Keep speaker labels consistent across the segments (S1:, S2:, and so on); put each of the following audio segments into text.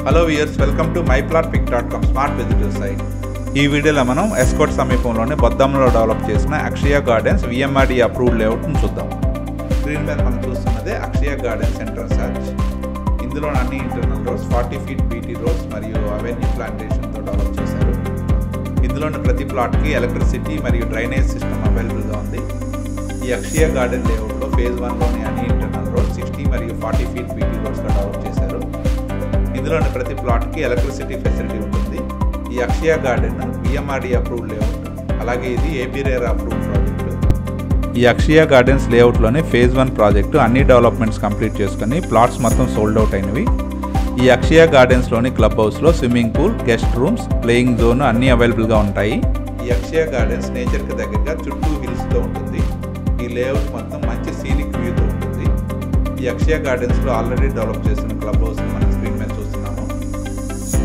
S1: Hello viewers, welcome to myplotpic.com smart visitor site. ఈ వీడియోలో మనం ఎస్కోట్ సమీపంలోని బొద్దంలో డెవలప్ చేసిన అక్షయ గార్డెన్స్ VMRD అప్రూవ్డ్ లేఅవుట్ను చూద్దాం. స్క్రీన్ మీద మనం చూస్తున్నదే అక్షయ గార్డెన్స్ ఎంట్రన్స్ ఆర్చ్. ఇందులో అన్ని internal roads 40 feet BT roads మరియు అవెన్యూ ప్లాంటేషన్తో డెవలప్ చేశారు. ఇందులోని ప్రతి ప్లాట్కి ఎలక్ట్రిసిటీ మరియు డ్రైనేజ్ సిస్టమ్ అవైలబుల్గా ఉంది. ఈ అక్షయ గార్డెన్ లేఅవుట్లో ఫేజ్ 1లోని అన్ని ఇంటర్నల్ రోడ్స్ 60 మరియు 40 feet BT రోడ్స్గా డెవలప్ చేశారు. ఇందులోని ప్రతి ప్లాట్కి ఎలక్ట్రిసిటీ ఫెసిలిటీ ఉంటుంది. ఈ అక్షయ గార్డెన్ VMRD అప్రూవ్డ్ లేఅవుట్, అలాగే ఇది AP-RERA అప్రూవ్డ్ ప్రాజెక్టు. ఈ అక్షయ గార్డెన్స్ లేఅవుట్లోని ఫేజ్ 1 ప్రాజెక్టు అన్ని డెవలప్మెంట్స్ కంప్లీట్ చేసుకుని ప్లాట్స్ మొత్తం సోల్డ్ అవుట్ అయినవి. ఈ అక్షయ గార్డెన్స్లోని క్లబ్ హౌస్లో swimming pool, guest rooms, playing zone అన్నీ అవైలబుల్గా ఉంటాయి. ఈ అక్షయ గార్డెన్స్ నేచర్కి దగ్గరగా చుట్టూ హిల్స్తో ఉంటుంది. ఈ లేఅవుట్ మొత్తం మంచి సీనిక్ వ్యూతో ఉంటుంది. ఈ అక్షయ గార్డెన్స్లో ఆల్రెడీ డెవలప్ చేసిన క్లబ్ హౌస్ మన స్క్రీన్ మీద చూస్తున్నాము.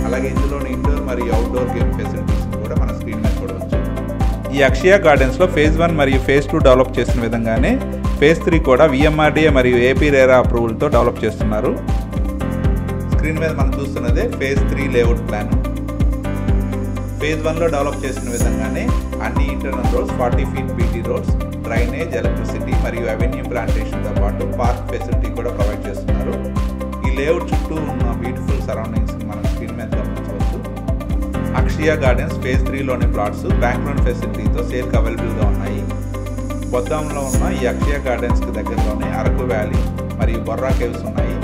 S1: అలాగే ఇందులోని ఇండోర్ మరియు అవుట్డోర్ గేమ్ ఫెసిలిటీస్ని కూడా మన స్క్రీన్ మీద చూడవచ్చు. ఈ అక్షయ గార్డెన్స్లో ఫేజ్ 1 మరియు ఫేజ్ 2 డెవలప్ చేసిన విధంగానే ఫేజ్ 3 కూడా VMRD మరియు AP-RERA అప్రూవల్తో డెవలప్ చేస్తున్నారు. స్క్రీన్ మీద మనం చూస్తున్నదే ఫేజ్ 3 లేఅవుట్ ప్లాన్. ఫేజ్ 1లో డెవలప్ చేసిన విధంగానే అన్ని internal roads 40 feet BT roads, drainage, electricity మరియు అవెన్యూ ప్లాంటేషన్తో పాటు పార్క్ ఫెసిలిటీ కూడా ప్రొవైడ్ చేస్తున్నారు. ఈ లేఅవుట్ చుట్టూ ఉన్న బ్యూటిఫుల్ సరౌండింగ్స్ని మనం స్క్రీన్ మీద గమనించవచ్చు. అక్షయ గార్డెన్స్ ఫేజ్ 3లోని ప్లాట్స్ బ్యాంక్ లోన్ ఫెసిలిటీతో సేల్కి అవైలబుల్గా ఉన్నాయి. బొద్దాంలో ఉన్న ఈ అక్షయ గార్డెన్స్కి దగ్గరలోనే అరకు వ్యాలీ మరియు బొర్రా కేవ్స్ ఉన్నాయి.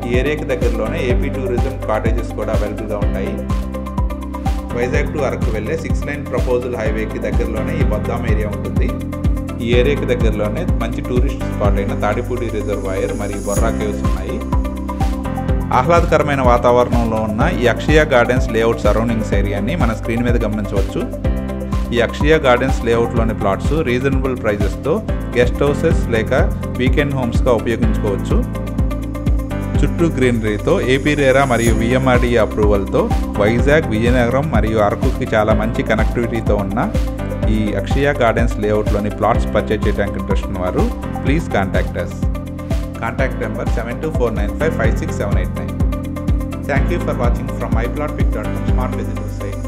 S1: ఈ ఏరియాకి దగ్గరలోనే AP టూరిజం కాటేజెస్ కూడా అవైలబుల్గా ఉంటాయి. వైజాగ్ టు అరకు వెళ్ళే 6-lane ప్రపోజల్ హైవేకి దగ్గరలోనే ఈ బొద్దాం ఏరియా ఉంటుంది. ఈ ఏరియాకి దగ్గరలోనే మంచి టూరిస్ట్ స్పాట్ అయిన తాడిపూడి రిజర్వాయర్ మరియు బొర్రా కేవ్స్ ఉన్నాయి. ఆహ్లాదకరమైన వాతావరణంలో ఉన్న ఈ అక్షయ గార్డెన్స్ లేఅవుట్ సరౌండింగ్స్ ఏరియాని మన స్క్రీన్ మీద గమనించవచ్చు. ఈ అక్షయ గార్డెన్స్ లేఅవుట్లోని ప్లాట్స్ రీజనబుల్ ప్రైజెస్తో గెస్ట్ హౌసెస్ లేక వీకెండ్ హోమ్స్గా ఉపయోగించుకోవచ్చు. చుట్టూ గ్రీనరీతో AP-RERA మరియు VMRD అప్రూవల్తో వైజాగ్, విజయనగరం మరియు అరకుకి చాలా మంచి కనెక్టివిటీతో ఉన్న ఈ అక్షయ గార్డెన్స్ లేఅవుట్లోని ప్లాట్స్ పర్చేజ్ చేయడానికి ఇంట్రెస్ట్ ఉన్నవారు please contact us. Contact number 7249556789. Thank you for watching from myplotpic.com smart visitor site.